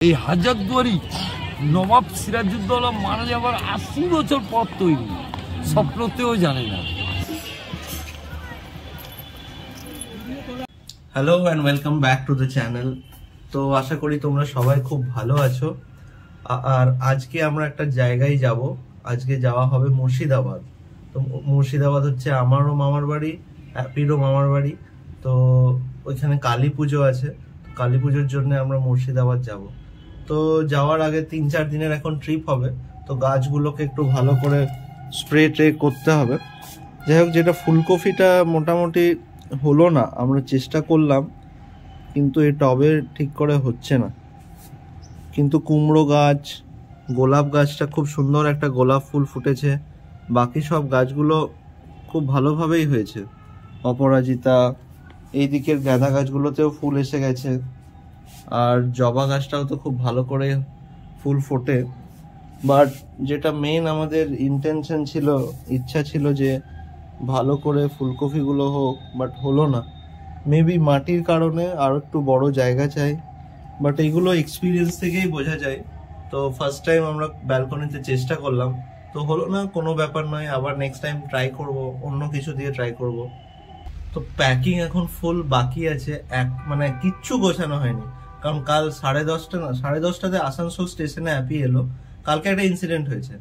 এই হাজারদুয়ারি নবাব সিরাজউদ্দৌলা মারা যাবার ৮০ বছর পর তৈরি, স্বপ্নতেও জানে না। Hello and welcome back to the channel. তো আশা করি তোমরা সবাই খুব ভালো আছো। আর আজকে আমরা একটা জায়গায় যাব। আজকে যাওয়া হবে মুর্শিদাবাদ। তো মুর্শিদাবাদ হচ্ছে আমারও মামার বাড়ি, হ্যাপিরও মামার বাড়ি। তো ওইখানে কালী পুজো আছে, কালী পুজোর জন্য আমরা মুর্শিদাবাদ যাব। তো যাওয়ার আগে ৩-৪ দিনের এখন ট্রিপ হবে, তো গাছগুলোকে একটু ভালো করে স্প্রে ট্রে করতে হবে। যাই হোক, যেটা ফুলকপিটা মোটামুটি হলো না, আমরা চেষ্টা করলাম কিন্তু এই টবে ঠিক করে হচ্ছে না। কিন্তু কুমড়ো গাছ, গোলাপ গাছটা খুব সুন্দর একটা গোলাপ ফুল ফুটেছে, বাকি সব গাছগুলো খুব ভালোভাবেই হয়েছে। অপরাজিতা, এই দিকের গাঁদা গাছগুলোতেও ফুল এসে গেছে, আর জবা গাছটাও তো খুব ভালো করে ফুল ফোটে। বাট যেটা মেন আমাদের ইন্টেনশন ছিল, ইচ্ছা ছিল যে ভালো করে ফুলকপিগুলো হোক, বাট হলো না। মেবি মাটির কারণে আরও একটু বড় জায়গা চাই, বাট এইগুলো এক্সপিরিয়েন্স থেকেই বোঝা যায়। তো ফার্স্ট টাইম আমরা ব্যালকনিতে চেষ্টা করলাম, তো হলো না, কোনো ব্যাপার নয়, আবার নেক্সট টাইম ট্রাই করব, অন্য কিছু দিয়ে ট্রাই করব। তো প্যাকিং এখন ফুল বাকি আছে, মানে কিচ্ছু গোছানো হয়নি, কারণ কাল 10:30 আসানসোল স্টেশনে অ্যাপি এলো। কালকে একটা ইনসিডেন্ট হয়েছে,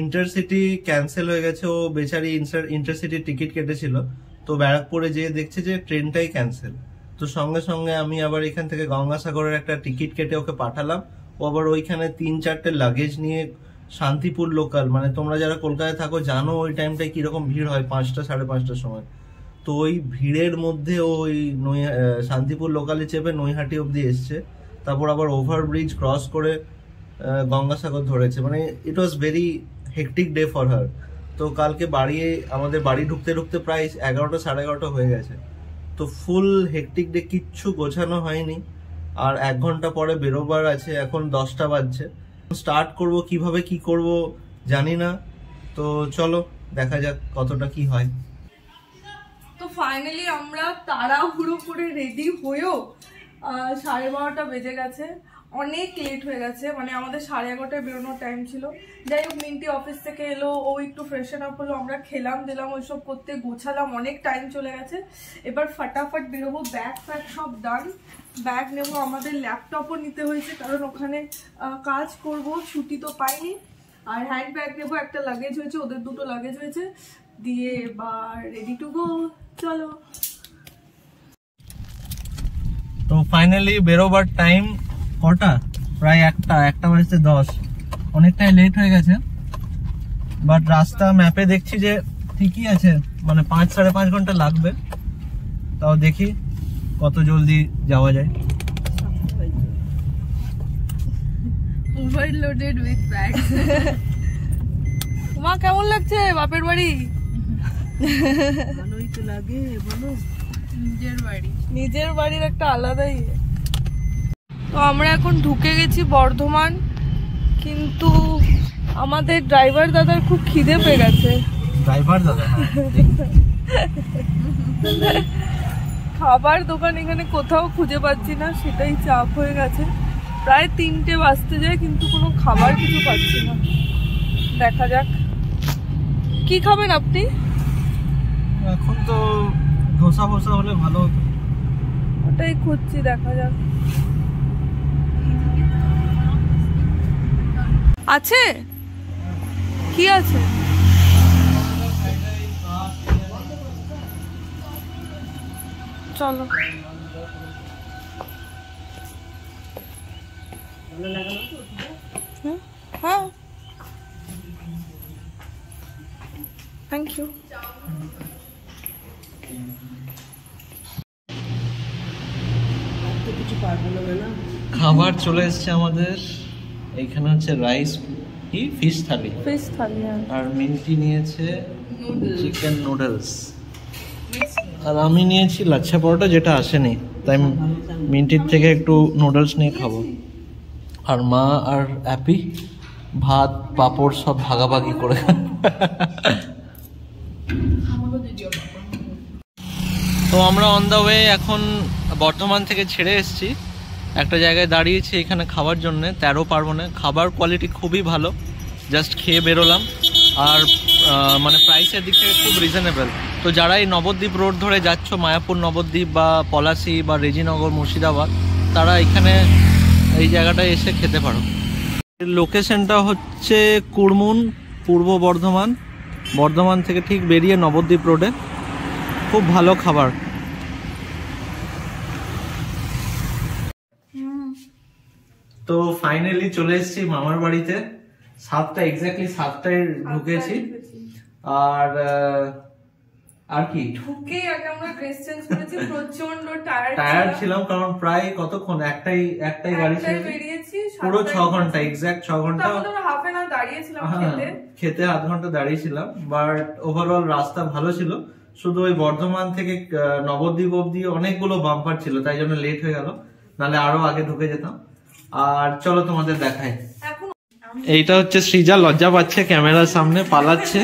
ইন্টারসিটি ক্যান্সেল হয়ে গেছে। ও বেচারি ইন্টারসিটির টিকিট কেটেছিল, তো ব্যারাকপুরে যেয়ে দেখছে যে ট্রেনটাই ক্যান্সেল। তো সঙ্গে সঙ্গে আমি আবার এখান থেকে গঙ্গাসাগরের একটা টিকিট কেটে ওকে পাঠালাম। ও আবার ওইখানে 3-4টে লাগেজ নিয়ে শান্তিপুর লোকাল, মানে তোমরা যারা কলকাতায় থাকো জানো ওই টাইমটায় কিরকম ভিড় হয়, 5টা 5:30টার সময়। তো ওই ভিড়ের মধ্যে ওই শান্তিপুর লোকালে চেপে নৈহাটি অব্দি এসছে, তারপর আবার ওভারব্রিজ ক্রস করে গঙ্গাসাগর ধরেছে। মানে it was very hectic day for her. তো কালকে আমাদের বাড়ি ঢুকতে ঢুকতে প্রায় 11টা 11:30 হয়ে গেছে। তো ফুল হেকটিক ডে, কিচ্ছু গোছানো হয়নি। আর 1 ঘন্টা পরে বেরোবার আছে, এখন 10টা বাজছে। স্টার্ট করব, কিভাবে কি করব জানি না। তো চলো দেখা যাক কতটা কি হয়। তো ফাইনালি আমরা তাড়াহুড়ো করে রেডি হয়েও 12:30 বেজে গেছে, অনেক লেট হয়ে গেছে। মানে আমাদের 11:30টায় বেরোনোর টাইম ছিল। যাই হোক, মিন্টি অফিস থেকে এলো, ও একটু ফ্রেশন আপ হলো, আমরা খেলাম দিলাম, ওইসব করতে গোছালাম, অনেক টাইম চলে গেছে। এবার ফটাফট বেরোবো, ব্যাগ ফ্যাগ সব ডান। ব্যাগ নেবো, আমাদের ল্যাপটপও নিতে হয়েছে কারণ ওখানে কাজ করব, ছুটি তো পাইনি। আর হ্যান্ড ব্যাগ নেবো, একটা লাগেজ হয়েছে, ওদের 2টো লাগেজ হয়েছে, দিয়ে এবার রেডি টু গো। চলো। তো ফাইনালি বেরোবার টাইম কটা? প্রায় 1টা বাজতে 10। অনেকটাই লেট হয়ে গেছে, বাট রাস্তা ম্যাপে দেখছি যে ঠিকই আছে, মানে 5-5.5 ঘন্টা লাগবে। তাও দেখি কত জলদি যাওয়া যায়। Overloaded with bags. মা কেমন লাগছে বাপের বাড়ি? ভালোই তো লাগে, বলো। নিজের বাড়ির একটা আলাদাই। তো আমরা এখন ঢুকে গেছি বর্ধমান, কিন্তু আমাদের ড্রাইভার দাদার খুব খিদে পেয়ে গেছে। ড্রাইভার দাদা খাবার দোকান এখানে কোথাও খুঁজে পাচ্ছি না, সেটাই চাপ হয়ে গেছে। প্রায় 3টে বাজতে যায়, কিন্তু কোনো খাবার কিছু পাচ্ছি না। দেখা যাক কি খাবেন আপনি। এখন তো ধোসা ফোসা হলে ভালো হতো, ওটাই খুঁজছি, দেখা যাক। আছে কি আছে? চলো। হ্যাঁ, থ্যাংক ইউ। খাবার চলে এসছে আমাদের। এইখানে হচ্ছে রাইস, কি ফিশ থালি, আর মিন্টি নিয়েছে চিকেন নুডলস, আর আমি নিয়েছি লাচ্ছা পরোটা, যেটা আসেনি, তাই মিন্টির থেকে একটু নুডলস নিয়ে খাবো। আর মা আর অ্যাপি ভাত পাঁপড় সব ভাগাভাগি করে। তো আমরা অন দ্য ওয়ে এখন বর্ধমান থেকে ছেড়ে এসেছি, একটা জায়গায় দাঁড়িয়েছি এখানে খাবার জন্য 13 পার্বণে। খাবার কোয়ালিটি খুবই ভালো, জাস্ট খেয়ে বেরোলাম। আর মানে প্রাইসের দিক থেকে খুব রিজনেবল। তো যারা এই নবদ্বীপ রোড ধরে যাচ্ছ, মায়াপুর নবদ্বীপ বা পলাশি বা রেজিনগর মুর্শিদাবাদ, তারা এখানে এই জায়গাটায় এসে খেতে পারো। লোকেশনটা হচ্ছে কুড়মুন, পূর্ব বর্ধমান। বর্ধমান থেকে ঠিক বেরিয়ে নবদ্বীপ রোডে, খুব ভালো খাবার। তো ফাইনালি চলে এসেছি মামার বাড়িতে। 7টা এক্স্যাক্টলি 7টায় ঢুকেছি। আর কি ঢুকে আগে আমরা ড্রেস চেঞ্জ করেছি, প্রচন্ড টায়ার্ড ছিলাম, কারণ প্রায় কতক্ষণ একটাই গাড়ি বেরিয়েছি, পুরো 6 ঘন্টা, এক্স্যাক্ট 6 ঘন্টা। আমরা হাফ এন আওয়ার দাঁড়িয়েছিলাম খেতে, আধ ঘন্টা দাঁড়িয়েছিলাম। বাট ওভারঅল রাস্তা ভালো ছিল, শুধু ওই বর্ধমান থেকে নবদ্বীপ অব্দি অনেকগুলো বাম্পার ছিল, তাই জন্য লেট হয়ে গেল, নাহলে আরো আগে ঢুকে যেতাম। আর চলো তোমাদের দেখাই। এইটা হচ্ছে সৃজা, লজ্জা পাচ্ছে ক্যামেরার সামনে, পালাচ্ছে।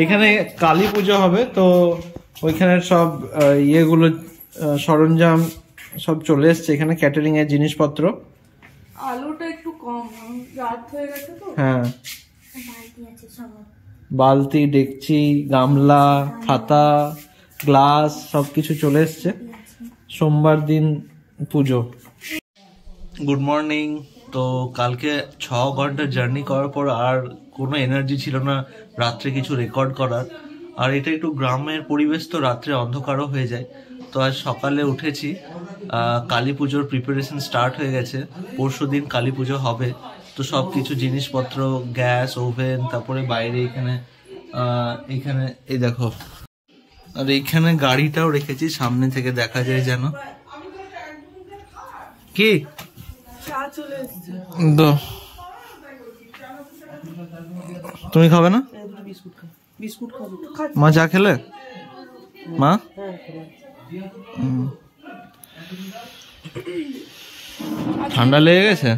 এখানে কালী পুজো হবে, তো ওইখানে সব ইয়েগুলো সরঞ্জাম সব চলে এসছে এখানে, ক্যাটারিং এর জিনিসপত্র। আলুটা একটু কম, রাত হয়ে গেছে তো। হ্যাঁ, বালতি, ডেকচি, গামলা, হাতা, গ্লাস সবকিছু চলে এসছে। সোমবার দিন পুজো। Good morning. তো কালকে 6 ঘন্টা জার্নি করার পর আর কোনো এনার্জি ছিল না রাত্রে কিছু রেকর্ড করার। আর এটা একটু গ্রামের পরিবেশ, তো রাত্রে অন্ধকারও হয়ে যায়। তো আজ সকালে উঠেছি, কালী পুজোর প্রিপারেশন স্টার্ট হয়ে গেছে। পরশু দিন কালী পুজো হবে, তো সব কিছু জিনিসপত্র, গ্যাস, ওভেন, তারপরে বাইরে এখানে এই দেখো। আর এইখানে গাড়িটাও রেখেছি, সামনে থেকে দেখা যায় যেন। কি তুমি খাবে না? মা চা খেলে? মা ঠান্ডা লেগে গেছে?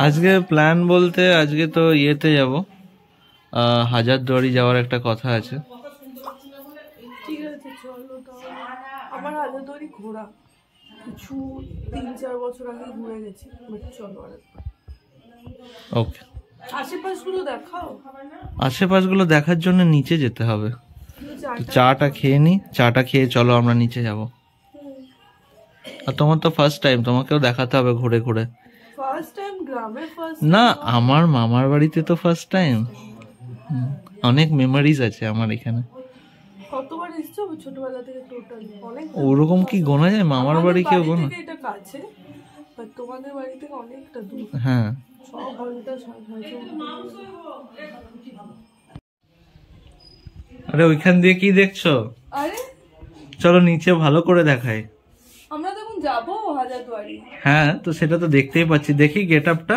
আজকে প্ল্যান বলতে আজকে তো ইয়েতে যাব, হাজারদুয়ারি যাওয়ার একটা কথা আছে। আমার হাজারদুয়ারি ঘোরা কিছু 3-4 বছর আগে ঘুরে গেছি, চলো ওকে। আশেপাশগুলো দেখাও। আশেপাশগুলো দেখার জন্য নিচে যেতে হবে। চাটা খেয়ে নি, চাটা খেয়ে চলো আমরা নিচে যাব। আর তোমার তো ফার্স্ট টাইম, তোমাকেও দেখাতে হবে ঘুরে ঘুরে। ফার্স্ট টাইম গ্রামে, ফার্স্ট না, আমার মামার বাড়িতে তো ফার্স্ট টাইম। অনেক মেমোরিজ আছে আমার এখানে। কতবার এসেছো ছোটবেলা থেকে? টোটাল অনেক। ওরকম কি গোনা যায়? মামার বাড়ি কেউ গোনা? এটা কাছে, বাট তোমাদের বাড়ি থেকে অনেকটা দূর। হ্যাঁ, 6 ঘন্টা। আরে ওইখান দিয়ে কি দেখছো? আরে চলো নিচে ভালো করে দেখাই। আমরা তখন যাবো হাজারদুয়ারি। হ্যাঁ, তো সেটা তো দেখতেই পাচ্ছি। দেখি গেট আপটা।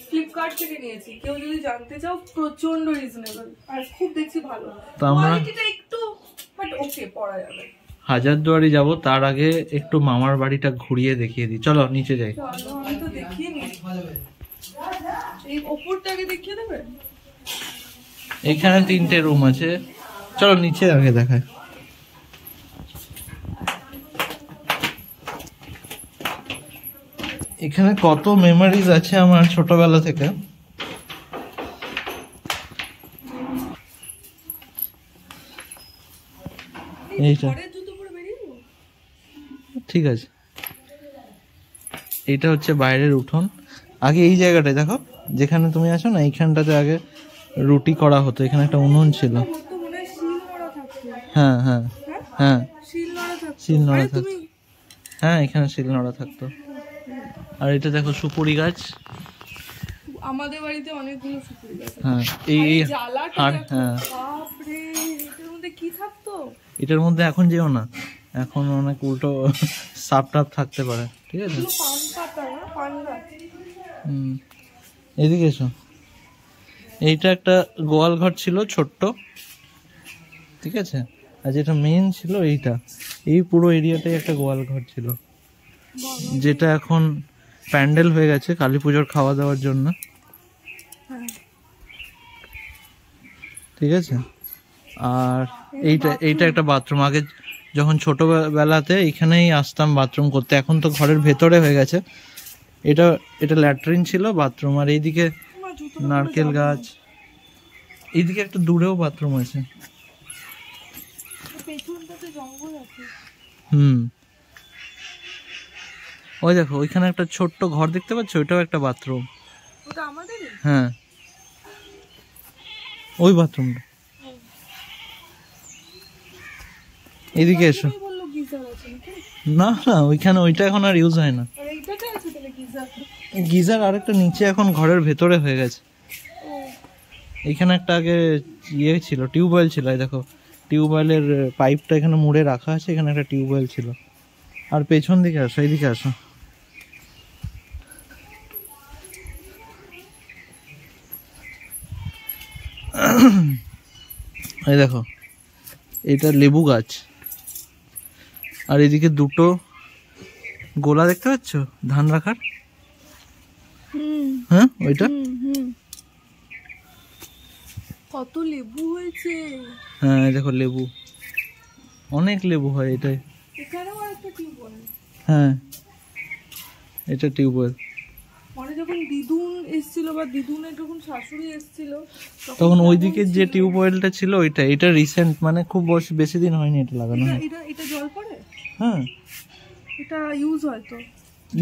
ফ্লিপকার্ট থেকে নিয়েছি, কেউ যদি জানতে চাও প্রচন্ড রিজনেবল, আর খুব দেখছি ভালো। তো আমরা কোয়ালিটিটা একটু বাট ওকে, পড়া যাবে। হাজারদুয়ারি যাব, তার আগে একটু মামার বাড়িটা ঘুরিয়ে দেখিয়ে দিই। চলো নিচে যাই। চলো, আমি তো দেখিয়ে নি, এই ওপরটাকে দেখিয়ে দেবে। এখানে 3টে রুম আছে, চলো নিচে আগে দেখাই। এখানে কত মেমোরিজ আছে আমার ছোটবেলা থেকে। এইটা ঠিক আছে, এইটা হচ্ছে বাইরের উঠোন। আগে এই জায়গাটায় দেখো, যেখানে তুমি আছো না, এইখানটাতে আগে রুটি করা হতো। এখানে একটা উনুন ছিল। হ্যাঁ হ্যাঁ হ্যাঁ, শিল নোড়া থাকতো। হ্যাঁ, এখানে শিল নোড়া থাকতো। আর এটা দেখো সুপুরি গাছ, আমাদের বাড়িতে অনেকগুলো সুপুরি গাছ। হ্যাঁ, এই হ্যাঁ, বাপরে, এটার মধ্যে কি থাকতো? এটার মধ্যে এখন যেও না, এখন অনেক উল্টো সাপ টাপ থাকতে পারে। ঠিক আছে, পান পাতা না, পান গাছ। এদিকে এসো। এইটা একটা গোয়াল ঘর ছিল ছোট্ট, ঠিক আছে। আর যেটা মেইন ছিল এইটা, এই পুরো এরিয়াটাই একটা গোয়াল ঘর ছিল, যেটা এখন প্যান্ডেল হয়ে গেছে কালী পুজোর খাওয়া দাওয়ার জন্য। ঠিক আছে। আর এইটা একটা বাথরুম। আগে যখন ছোটবেলাতে এখানেই আসতাম বাথরুম করতে, এখন তো ঘরের ভেতরে হয়ে গেছে। এটা ল্যাট্রিন ছিল, বাথরুম। আর এইদিকে নারকেল গাছ, এইদিকে একটা দূরেও বাথরুম আছে। ওই দেখো ওইখানে একটা ছোট্ট ঘর দেখতে পাচ্ছ, ওইটাও একটা বাথরুম। হ্যাঁ, ওই বাথরুমটা। এদিকে এসো। না না, ওইখানে ওইটা এখন আর ইউজ হয় না। গিজার আরেকটা নিচে এখন ঘরের ভেতরে হয়ে গেছে। এখানে একটা আগে ইয়ে ছিল, টিউবওয়েল ছিল। এই দেখো টিউবওয়েলের পাইপটা এখানে মুড়ে রাখা আছে, এখানে একটা টিউবওয়েল ছিল। আর পেছন দিকে আসো, এইদিকে আসো। এই দেখো এটা লেবু গাছ। আর এদিকে দুটো গোলা দেখতে পাচ্ছ ধান রাখার। হ্যাঁ, ওইটা কত লেবু হয়েছে। হ্যাঁ দেখো লেবু, অনেক লেবু হয় এটাই। হ্যাঁ, এটা টিউবওয়েল। মানে যখন দিদুন এসেছিল বা দিদুনের যখন শাশুড়ি এসেছিল তখন ওইদিকে যে টিউবওয়েলটা ছিল ওইটা, এটা রিসেন্ট, মানে খুব বেশি দিন হয়নি এটা লাগানো। এটা জল পড়ে। হ্যাঁ, এটা ইউজ হয় তো?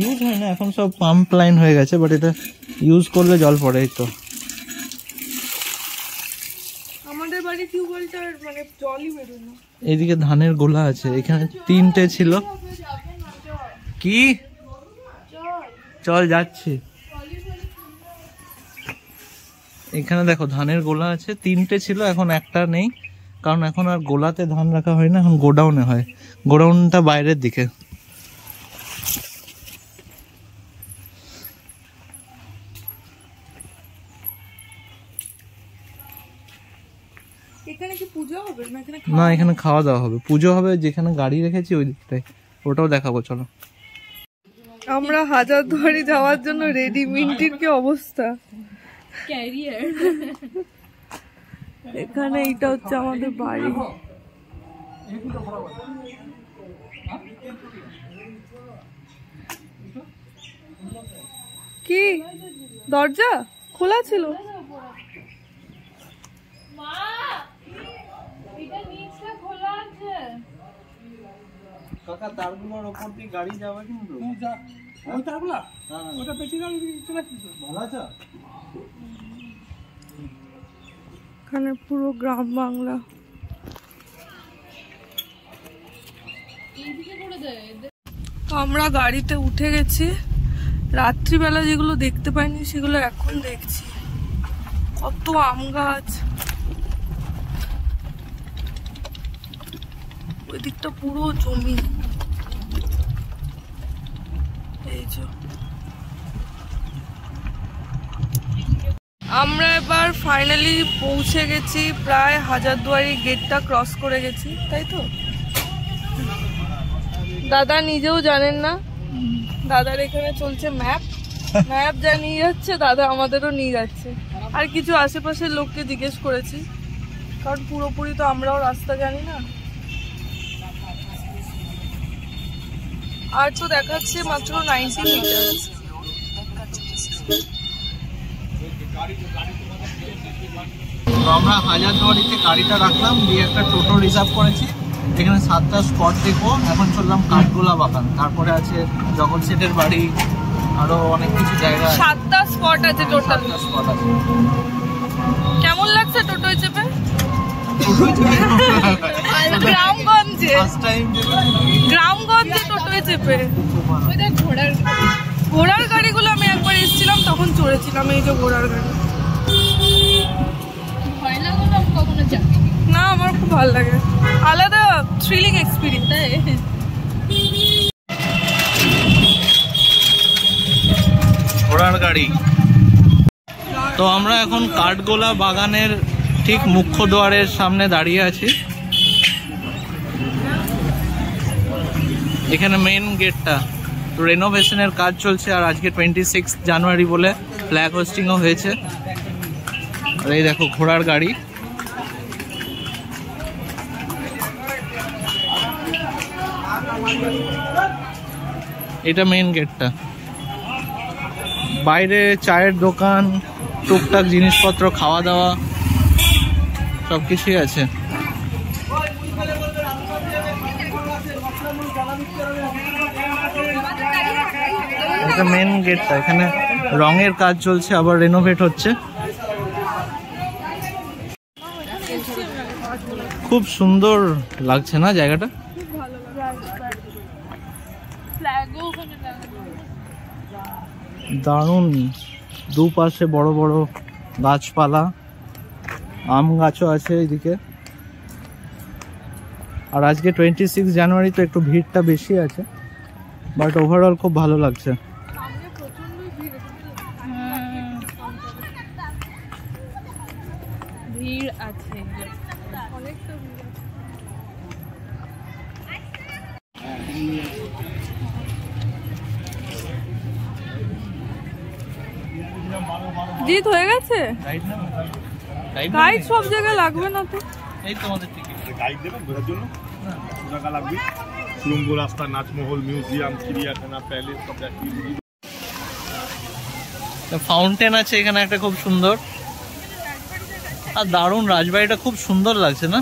ইউজ হয় না, এখন সব পাম্প লাইন হয়ে গেছে, বাট এটা ইউজ করলে জল পড়ে। এই তো আমাদের বাড়ি টিউবওয়েলটার মানে জলই বেরোয় না। এইদিকে ধানের গোলা আছে, এখানে 3টে ছিল। কি চল যাচ্ছি। এখানে দেখো ধানের গোলা আছে, 3টে ছিল, এখন একটা নেই, কারণ এখন আর গোলাতে ধান রাখা হয় না, এখন গোডাউনে হয়। গোডাউনটা বাইরের দিকে। এখানে কি পূজা হবে না, এখানে খাওয়া দাওয়া হবে। পুজো হবে যেখানে গাড়ি রেখেছি ওই দিকটায়, ওটাও দেখাবো চলো। আমরা হাজারদুয়ারি যাওয়ার জন্য রেডি। মিন্টির কি অবস্থা, ক্যারিয়ার। এখানে এটা হচ্ছে আমাদের বাড়ি। কি দরজা খোলা ছিল? কাকা তারগুলোর উপর দিয়ে গাড়ি যাবে কিন্তু। ওই তারগুলা ওটা পেছনে চলে আসছে। ভালো আছে। এখানে পুরো গ্রাম বাংলা। আমরা গাড়িতে উঠে গেছি। রাত্রিবেলা যেগুলো দেখতে পাইনি সেগুলো এখন দেখছি। কত আম গাছ, ওই দিকটা পুরো জমি। এই যে আমরা এবার ফাইনালি পৌঁছে গেছি, প্রায় হাজারদুয়ারি গেটটা ক্রস করে গেছি, তাই তো? দাদা নিজেও জানেন না, দাদার এখানে চলছে ম্যাপ। ম্যাপ যা নিয়ে যাচ্ছে দাদা আমাদেরও নিয়ে যাচ্ছে। আর কিছু আশেপাশের লোককে জিজ্ঞেস করেছি, কারণ পুরোপুরি তো আমরাও রাস্তা জানি না। আর তো দেখাচ্ছে মাত্র 90 মিটার। আমরা হাজারদুয়ারিতে গাড়িটা রাখলাম, দিয়ে একটা টোটো রিজার্ভ করেছি। এখানে 7টা স্পট দেখবো। এখন চললাম কাঠগোলা বাগান, তারপরে আছে জগৎ সেটের বাড়ি, আরো অনেক কিছু জায়গা। 7টা স্পট আছে টোটাল। স্পট আছে। কেমন লাগছে টোটোয় চেপে? গ্রামগঞ্জে টোটোয় চেপে। ঘোড়ার গাড়িগুলো আমি একবার এসেছিলাম তখন চড়েছিলাম। এই যে ঘোড়ার গাড়ি। না, আমার খুব ভালো লাগে, আলাদা থ্রিলিং এক্সপিরিয়েন্স। ঘোড়ার গাড়ি। তো আমরা এখন কাঠগোলা বাগানের ঠিক মুখ্য দ্বারের সামনে দাঁড়িয়ে আছি। এখানে মেন গেটটা রেনোভেশনের কাজ চলছে, আর আজকে 26 জানুয়ারি বলে ফ্ল্যাগ হোস্টিংও হয়েছে। আর এই দেখো ঘোড়ার গাড়ি। এটা মেইন গেটটা। বাইরে চায়ের দোকান, টুকটাক জিনিসপত্র, খাওয়া দাওয়া সবকিছুই আছে। এটা মেইন গেটটা, এখানে রঙের কাজ চলছে, আবার রেনোভেট হচ্ছে। খুব সুন্দর লাগছে না জায়গাটা? দারুণ, দুপাশে বড় বড় গাছপালা, আম গাছও আছে এইদিকে। আর আজকে 26 জানুয়ারি, তো একটু ভিড়টা বেশি আছে, বাট ওভারঅল খুব ভালো লাগছে। ভিড় আছে, অনেকটা ভিড় আছে। জিত হয়ে গেছে, গাইড সব জায়গায় লাগবে না তো? এই তোমাদের টিকিট গাইড দেবেন ঘোরার জন্য, টাকা লাগবে। সুরঙ্গ রাস্তা, নাচমহল, মিউজিয়াম, চিড়িয়াখানা, প্যালেস, সব ফাউন্টেন আছে এখানে একটা খুব সুন্দর। আর দারুণ, রাজবাড়িটা খুব সুন্দর লাগছে না?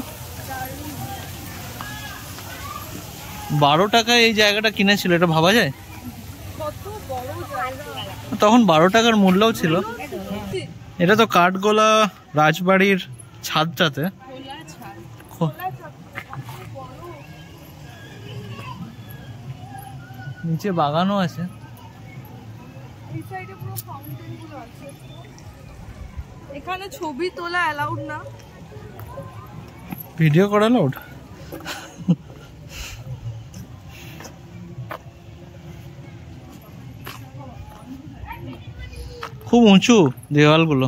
12 টাকায় এই জায়গাটা কিনেছিল, এটা ভাবা যায়? তখন 12 টাকার মূল্যও ছিল। এটা তো কাঠগোলা রাজবাড়ির ছাদটাতে, নিচে বাগানও আছে। এখানে ছবি তোলা অ্যালাউড না, ভিডিও করা অ্যালাউড। খুব উঁচু দেওয়ালগুলো।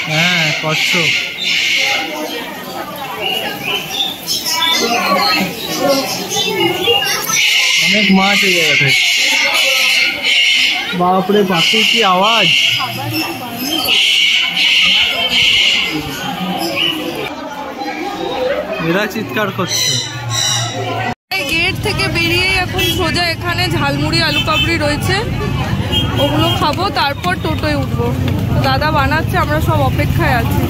হ্যাঁ, কচ্ছপ। অনেক মাছ এই জায়গাটায়। বাপরে, পাখির কি আওয়াজ! এরা চিৎকার করছে। গেট থেকে বেরিয়ে এখন সোজা এখানে ঝালমুড়ি, আলু কাবড়ি রয়েছে, ওগুলো খাবো, তারপর টোটোয় উঠবো। দাদা বানাচ্ছে, আমরা সব অপেক্ষায় আছি।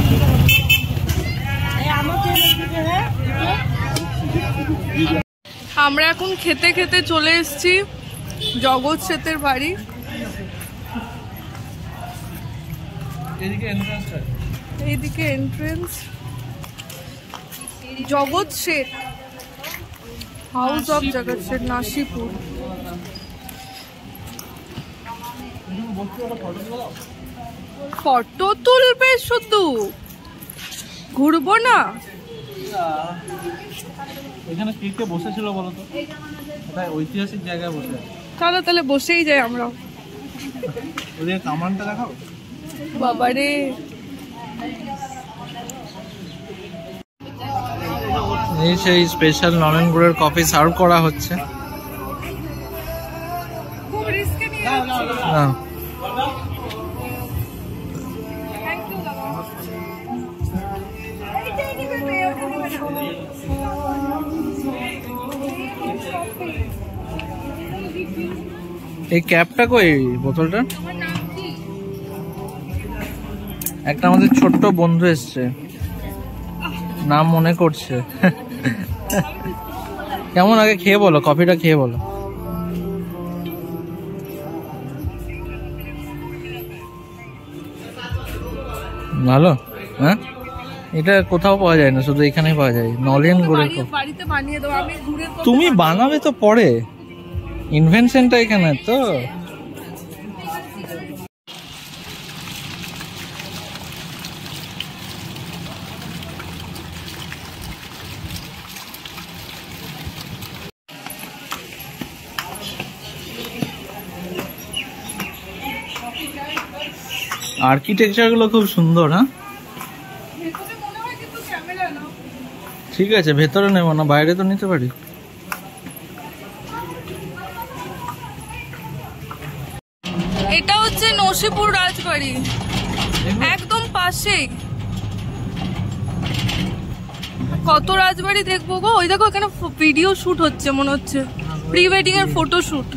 আমরা এখন খেতে খেতে চলে এসেছি জগৎ শেঠের বাড়ি। এইদিকে এন্ট্রেন্স, জগৎ শেঠ, হাউস অফ জগৎ শেঠ, নাসিপুর। ফটো তুলবে শুধু, ঘুরবো না? এখানে কে কে বসেছিল বলতো? এটা ঐতিহাসিক জায়গায় বসে। চলো তাহলে বসেই যাই আমরা। ওদের কামানটা দেখাও। বাবারে, এই সেই স্পেশাল নলেন গুড়ের কফি সার্ভ করা হচ্ছে। খুব রিস্ক নিয়ে যাচ্ছি। হ্যাঁ, এই ক্যাপটা কই, বোতলটা? একটা আমাদের ছোট্ট বন্ধু এসছে, নাম মনে করছে। কেমন, আগে খেয়ে বলো, কফিটা খেয়ে বলো। ভালো? হ্যাঁ, এটা কোথাও পাওয়া যায় না, শুধু এখানেই পাওয়া যায়, নলেন গুড়ের কফি। বাড়িতে বানিয়ে দেবো আমি, গুড়ের কফি। তুমি বানাবে তো পরে, ইনভেনশনটা এখানে তো। আর্কিটেকচার গুলো খুব সুন্দর। হ্যাঁ, ঠিক আছে, ভেতরে নেবো না, বাইরে তো নিতে পারি। তুলসীপুর রাজবাড়ি একদম পাশেই। কত রাজবাড়ি দেখবো গো। ওই দেখো এখানে ভিডিও শুট হচ্ছে মনে হচ্ছে, প্রি ওয়েডিং এর ফটো শুট।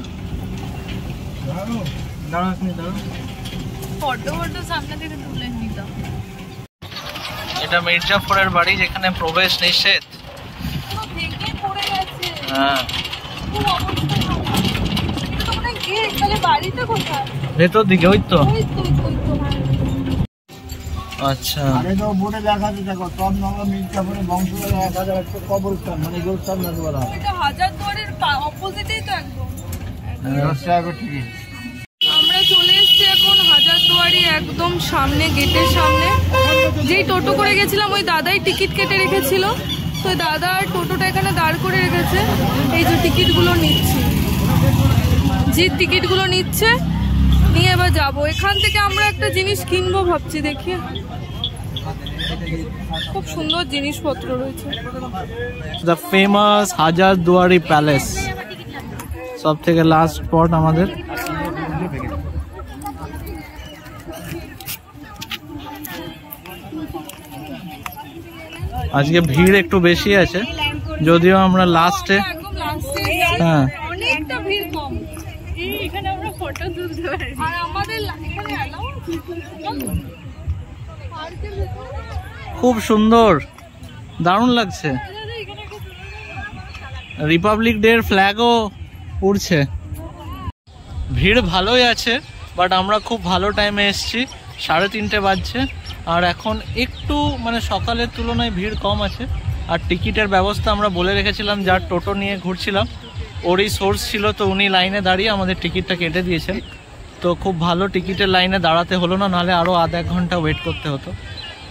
ফটো সামনে থেকে তুলে নিতাম। এটা মির্জাপুরের বাড়ি, যেখানে প্রবেশ নিষেধ। হ্যাঁ, ভেতর দিকে ওই তো। আচ্ছা, আমরা চলে এসেছি এখন হাজারদুয়ারি একদম সামনে, গেটের সামনে। যেই টোটো করে গেছিলাম ওই দাদাই টিকিট কেটে রেখেছিল, তো দাদা আর টোটোটা এখানে দাঁড় করে রেখেছে। এই যে টিকিটগুলো নিচ্ছি, যে টিকিটগুলো নিচ্ছে, নিয়ে এবার যাবো। এখান থেকে আমরা একটা জিনিস কিনবো ভাবছি, দেখি। খুব সুন্দর জিনিসপত্র রয়েছে। দ্য ফেমাস হাজারদুয়ারি প্যালেস, সব থেকে লাস্ট স্পট আমাদের। আজকে ভিড় একটু বেশি আছে, যদিও আমরা লাস্টে। হ্যাঁ, অনেকটা ভিড় কম। এখানে আমরা ফটো তুলতে পারি। আর আমাদের এখানে অ্যালাউ খুব সুন্দর, দারুণ লাগছে। রিপাবলিক ডে এর ফ্ল্যাগও উড়ছে। ভিড় ভালোই আছে, বাট আমরা খুব ভালো টাইমে এসেছি। 3:30 বাজছে, আর এখন একটু মানে সকালের তুলনায় ভিড় কম আছে। আর টিকিটের ব্যবস্থা আমরা বলে রেখেছিলাম, যার টোটো নিয়ে ঘুরছিলাম ওরই সোর্স ছিল, তো উনি লাইনে দাঁড়িয়ে আমাদের টিকিটটা কেটে দিয়েছেন। তো খুব ভালো, টিকিটের লাইনে দাঁড়াতে হলো না, নাহলে আরও আধা 1 ঘন্টা ওয়েট করতে হতো।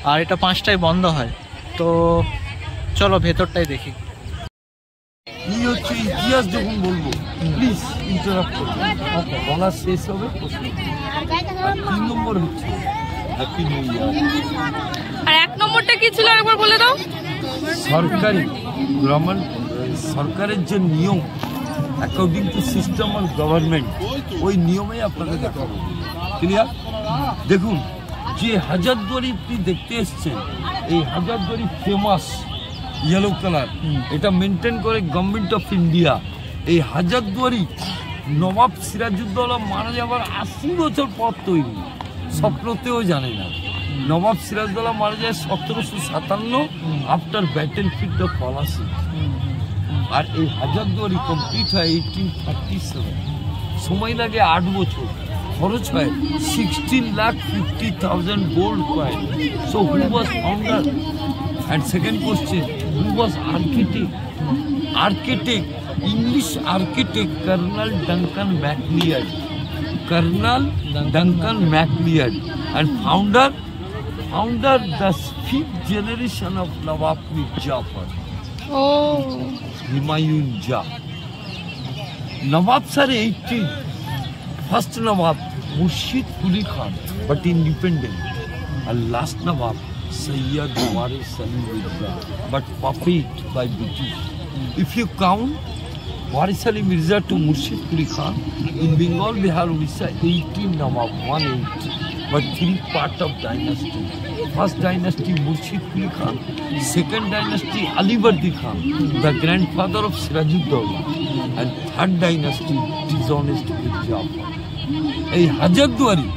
আর এটা 5টায় বন্ধ হয়। তো চলো ভেতরটাই দেখি। এই হচ্ছে ইতিহাস যখন বলবো, প্লিজ ইন্টারাপ্ট করবেন। বলা শেষ হবে প্রশ্ন। আর 3 নম্বর হচ্ছে হ্যাপি নিউ ইয়ার। আর 1 নম্বরটা কি ছিল একবার বলে দাও। সরকারি সরকারের যে নিয়ম, according to system of government, ওই নিয়মেই আপনাকে দেখাবো। ক্লিয়ার? দেখুন, যে হাজারদুয়ারি আপনি দেখতে এসছেন, এই হাজারদুয়ারি ফেমাস ইয়েলো কালার, এটা মেনটেন করে গভর্নমেন্ট অফ ইন্ডিয়া। এই হাজারদুয়ারি নবাব সিরাজউদ্দৌলা মারা যাবার 80 বছর পর তৈরি, স্বপ্নতেও জানে না। নবাব সিরাজউদ্দৌলা মারা যায় 1757 after battlefield of Palashi. আর এই হাজারদুয়ারি কমপ্লিট হয় 1837। সময় লাগে 8 বছর, খরচ হয় 16,50,000 gold coin. So who was founder? And second question, who was architect? Architect, English architect Colonel Duncan MacLeod. Colonel Duncan MacLeod. And founder the 5th generation of Nawab Mir Jafar. Oh. Humayun Jah. Nawabs are 18. First Nawab, Murshid Quli Khan, but independent. And last Nawab, Sayyid Waris Ali Mirza, but puppet by British. If you count Waris Ali Mirza to Murshid Quli Khan, in Bengal, Bihar, Odisha, 18 Nawab, 180. But 3 part of dynasty. First dynasty Murshid Quli Khan, second dynasty Alibardi Khan, the grandfather of Sirajuddaulah, and third dynasty dishonest Mir Jafar. এই হাজারদুয়ারি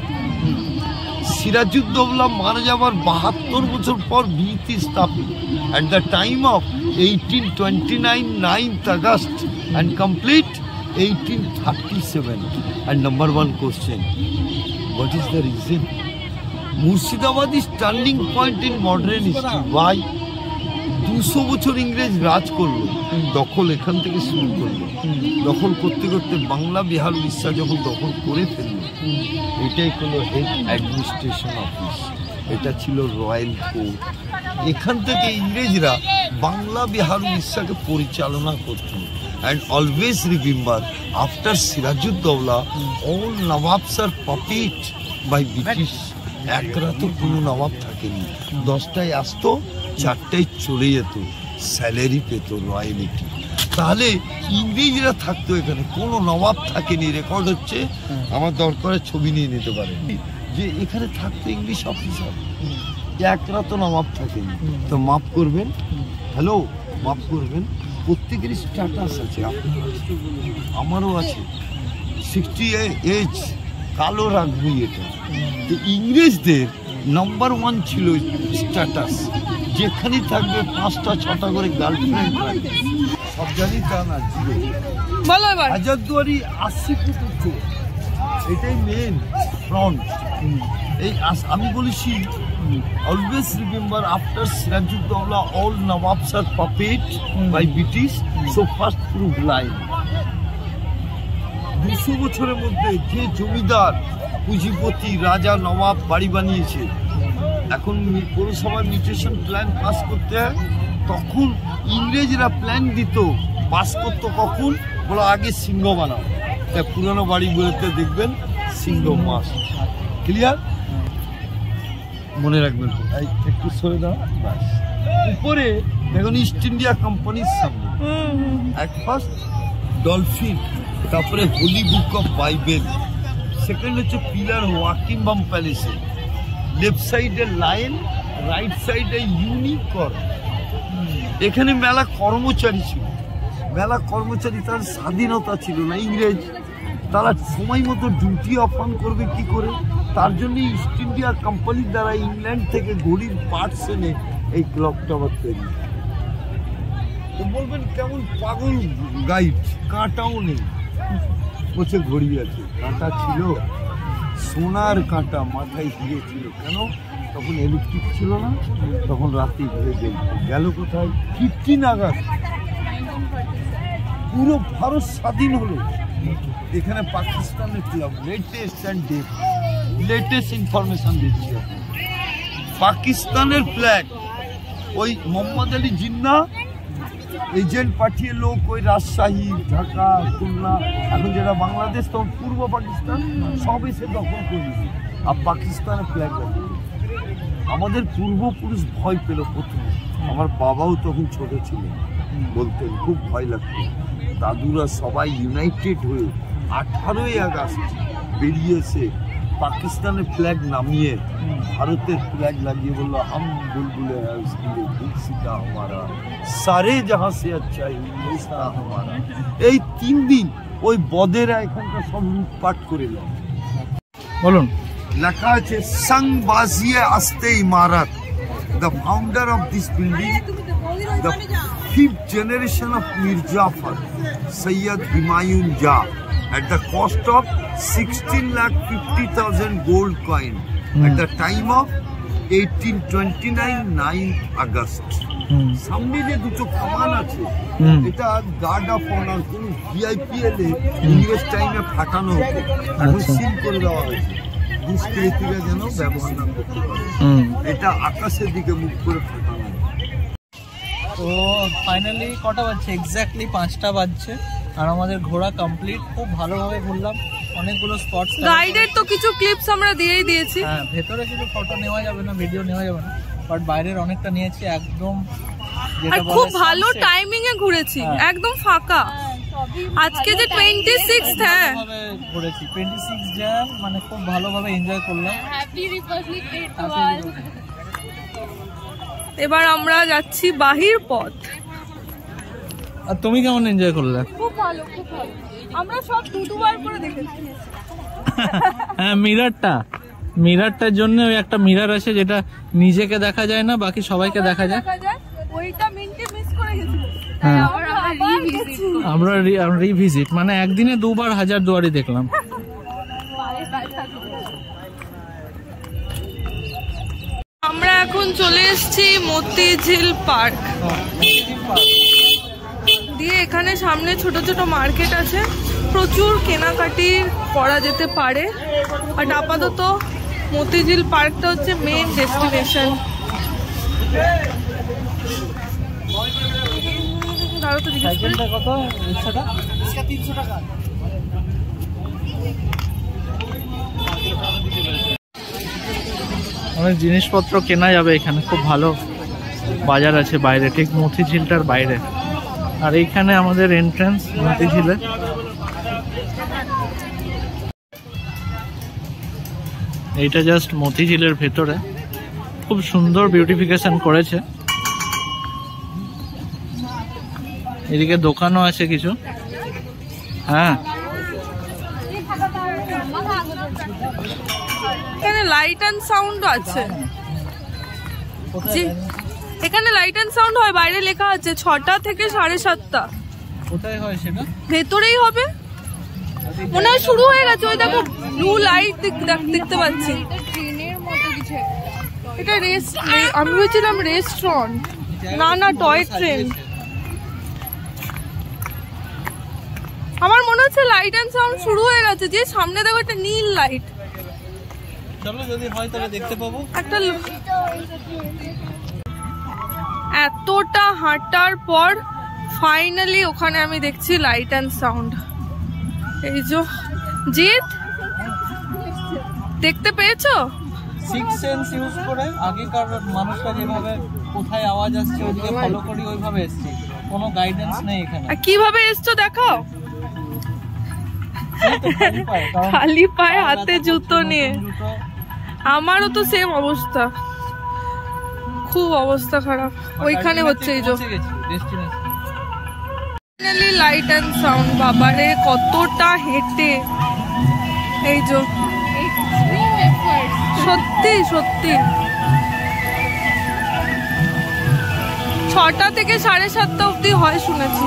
সিরাজউদ্দৌলা মারা যাবার 72 বছর পর ভিত্তি স্থাপিত। At the time of 1829, 9th August, and complete 1837. And number 1 question, what is the reason? Murshidabad is turning point in modern history. Why? 200 বছর ইংরেজ রাজ করলো, দখল এখান থেকে শুরু করলো। দখল করতে করতে বাংলা, বিহার, উড়িষ্যা যখন দখল করে ফেললো, এটাই হলো হেড অ্যাডমিনিস্ট্রেশন অফিস, এটা ছিল রয়্যাল কোর্ট। এখান থেকে ইংরেজরা বাংলা, বিহার, উড়িষ্যাকে পরিচালনা করত। And always remember, after Sirajuddaula all nawabs are puppet by British. এক রাতও কোনো নবাব থাকেনি, 10টায় আসতো, 4টায় চলে যেত, স্যালারি পেত, রয়্যালিটি। তাহলে ইংরেজরা থাকতো এখানে, কোনো নবাব থাকেনি, রেকর্ড হচ্ছে, আমার দরকার ছবি নিয়ে নিতে পারে, যে এখানে থাকতো ইংলিশ অফিসার, একরা তো নবাব থাকেনি। তো মাফ করবেন, হ্যালো মাফ করবেন, প্রত্যেকেরই স্ট্যাটাস আছে, আমারও আছে, 60 এজ, কালো রাখবি এটা। তো ইংরেজদের নাম্বার 1 ছিল স্ট্যাটাস, যেখানে থাকবে 5টা 6টা করে গার্লফ্রেন্ড থাকবে, সব জানি তা না, জিরো। বলো এবার। হাজারদুয়ারি 80 ফুট উঁচু, এটাই মেন ফ্রন্ট। এই আমি বলেছি, always remember after Sirajuddaula all nawabs are puppet by British, so first prove line. 200 বছরের মধ্যে যে জমিদার, পুঁজিপতি, রাজা, নবাব বাড়ি বানিয়েছে, এখন পৌরসভার মিউটেশন প্ল্যান পাস করতে হয়, তখন ইংরেজরা প্ল্যান দিত, পাস করতো কখন, বলো আগে সিংহ বানাও। তাই পুরনো বাড়িগুলোতে দেখবেন সিংহ মাস, ক্লিয়ার, মনে রাখবেন। একটু সরে দাও, বাস। উপরে দেখুন ইস্ট ইন্ডিয়া কোম্পানির সামনে, এক ফার্স্ট ডলফিন, তারপরে holy book of Bible, second হচ্ছে পিলার ওয়াকিংবাম প্যালেসে, লেফট সাইডে লায়ন, রাইট সাইডে ইউনিকর্ন। এখানে মেলা কর্মচারী ছিল, মেলা কর্মচারী, তার স্বাধীনতা ছিল না, ইংরেজ তারা সময় মতো ডিউটি অফান করবে কি করে, তার জন্য ইস্ট ইন্ডিয়া কোম্পানির দ্বারা ইংল্যান্ড থেকে ঘড়ির পার্টস এনে এই ক্লক টাওয়ার তৈরি। তো বলবেন কেমন পাগল গাইড, কাঁটাও নেই, বলছে ঘড়ি আছে, কাঁটা ছিল, সোনার কাঁটা, মাথায় হিরে ছিল, কেন তখন ইলেকট্রিক ছিল না, তখন রাতে ঘুরে গেল কোথায়, 15 আগস্ট পুরো ভারত স্বাধীন হলো। এখানে পাকিস্তানের ক্লাব, লেটেস্ট ইনফরমেশন দিচ্ছি, পাকিস্তানের ফ্ল্যাগ, ওই মোহাম্মদ আলী জিন্না এজেন্ট পাঠিয়ে লোক ওই রাজশাহী, ঢাকা, খুলনা, এখন যেটা বাংলাদেশ, তখন পূর্ব পাকিস্তান, সব এসে দখল করে দিয়েছে, আর পাকিস্তানের ফ্ল্যাগ লাগিয়ে। আমাদের পূর্বপুরুষ ভয় পেল প্রথমে, আমার বাবাও তখন ছোট ছিলেন, বলতেন খুব ভয় লাগতো, দাদুরা সবাই ইউনাইটেড হয়ে 18ই আগস্ট বেরিয়ে এসে পাকিস্তানের ফ্ল্যাগ নামিয়ে ভারতের ফ্ল্যাগ লাগিয়ে বললো, হাম বুলবুলে হ্যায় উসকে লিয়ে দিল সিধা হামারা, সারে জাহাঁ সে আচ্ছা হিন্দুস্তান হামারা। এই 3 দিন ওই বদেরা এখানকার সব লুটপাট করে গেল। বলুন। লেখা আছে সংবাজিয়ে আস্তে ইমারত, the founder of this building, the 5th generation of Mir Jafar, Sayyid Humayun Jah, at the cost of 16,50,000 gold coin at the time of 1829 9th August. সামনে যে দুটো কামান আছে, এটা গার্ড অফ অনার, কোন ভিআইপি এলে ইংরেজ টাইমে ফাটানো হতো, এখন সিল করে দেওয়া হয়েছে, দুষ্কৃতীরা যেন ব্যবহার না করতে পারে। এটা আকাশের দিকে মুখ করে ফাটানো। তো ফাইনালি কটা বাজছে? এক্স্যাক্টলি 5টা বাজছে, আর আমাদের ঘোরা কমপ্লিট। খুব ভালোভাবে ঘুরলাম, অনেকগুলো স্পটস। গাইডের তো কিছু ক্লিপস আমরা দিয়েই দিয়েছি। হ্যাঁ, ভেতরে কিছু ফটো নেওয়া যাবে না, ভিডিও নেওয়া যাবে না, বাট বাইরের অনেকটা নিয়েছি একদম। আর খুব ভালো টাইমিং এ ঘুরেছি, একদম ফাঁকা। আজকে যে 26, হ্যাঁ ঘুরেছি 26 jan, মানে খুব ভালোভাবে এনজয় করলাম। Happy Republic day to all. এবার আমরা যাচ্ছি বাহির পথ। আর তুমি কেমন এনজয় করলে? খুব ভালো, খুব ভালো। আমরা সব দুবার করে দেখেছি। হ্যাঁ, মিররটার জন্য ওই একটা মিরর আছে যেটা নিজেকে দেখা যায় না, বাকি সবাইকে দেখা যায়। ওইটা মিনিটে মিস করে গেছি। হ্যাঁ, আমরা রিভিজিট, মানে একদিনে 2 বার হাজারদুয়ারি দেখলাম। আমরা এখন চলে এসেছি মতিঝিল পার্ক দিয়ে। এখানে সামনে ছোট ছোট মার্কেট আছে, প্রচুর কেনাকাটি করা যেতে পারে। আর আপাতত মতিঝিল পার্কটা হচ্ছে মেইন ডেস্টিনেশন। অনেক জিনিসপত্র কেনা যাবে এখানে, খুব ভালো বাজার আছে বাইরে, ঠিক মতিঝিলটার বাইরে। আর এইখানে আমাদের এন্ট্রান্স মতিঝিলে। এইটা জাস্ট মতিঝিলের ভেতরে, খুব সুন্দর বিউটিফিকেশন করেছে। এদিকে দোকানও আছে কিছু। হ্যাঁ, এখানে লাইট অ্যান্ড সাউন্ড আছে। এখানে লাইট অ্যান্ড সাউন্ড হয়, বাইরে লেখা আছে 6টা থেকে 7:30। কোথায় হয় সেটা? ভেতরেই হবে মনে হয়, শুরু হয়ে গেছে। ওই দেখো ব্লু লাইট দেখতে পাচ্ছি। এটা আমি বলছিলাম রেস্টুরেন্ট, না টয় ট্রেন। আমার মনে হচ্ছে লাইট অ্যান্ড সাউন্ড শুরু হয়ে গেছে। যে সামনে দেখো একটা নীল লাইট। চলো, যদি হয় তাহলে দেখতে পাবো। একটা এতটা হাঁটার পর ফাইনালি ওখানে আমি দেখছি লাইট অ্যান্ড সাউন্ড। এই যে জিৎ, দেখতে পেয়েছো? সিক্স সেন্স ইউজ করে আগেকার মানুষরা যেভাবে কোথায় আওয়াজ আসছে ওইদিকে ফলো করি, ওইভাবে এসছি। কোনো গাইডেন্স নেই এখানে। কিভাবে এসছো দেখাও। খালি পায়ে, হাতে জুতো নিয়ে। আমারও তো সেম অবস্থা, খুব অবস্থা খারাপ। ওইখানে হচ্ছে এই যে ফাইনালি লাইট অ্যান্ড সাউন্ড। বাবারে কতটা হেঁটে, এই যে সত্যি সত্যি 6টা থেকে 7:30 অব্দি হয় শুনেছি।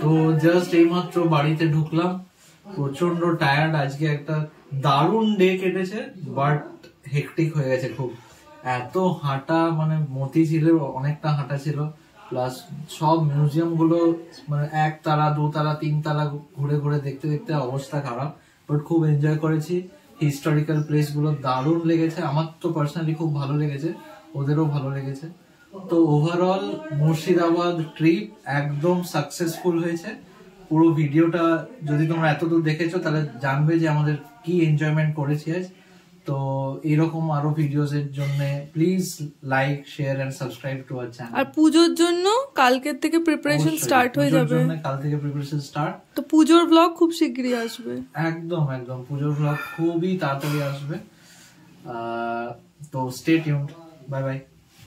তো জাস্ট এইমাত্র বাড়িতে ঢুকলাম, প্রচন্ড টায়ার্ড। আজকে একটা দারুণ ডে কেটেছে, বাট হেকটিক হয়ে গেছে খুব। এত হাঁটা, মানে মতিঝিলের অনেকটা হাঁটা ছিল, প্লাস সব মিউজিয়াম গুলো মানে 1 তালা 2 তালা 3 তালা ঘুরে ঘুরে দেখতে দেখতে অবস্থা খারাপ। বাট খুব এনজয় করেছি। হিস্টোরিক্যাল প্লেস গুলো দারুণ লেগেছে। আমার তো পার্সোনালি খুব ভালো লেগেছে, ওদেরও ভালো লেগেছে। তো ওভারঅল মুর্শিদাবাদ ট্রিপ একদম সাকসেসফুল হয়েছে। পুরো ভিডিওটা যদি তোমরা এতদূর দেখেছো তাহলে জানবে যে আমাদের কি এনজয়মেন্ট করেছি আজ। তো এরকম আরো ভিডিওস এর জন্য please like, share and subscribe to our channel. আর পুজোর জন্য কালকের থেকে প্রিপারেশন স্টার্ট হয়ে যাবে। কাল থেকে প্রিপারেশন স্টার্ট। তো পুজোর ব্লগ খুব শিগগিরই আসবে। একদম একদম, পুজোর ব্লগ খুবই তাড়াতাড়ি আসবে। তো স্টে টিউনড। Bye bye.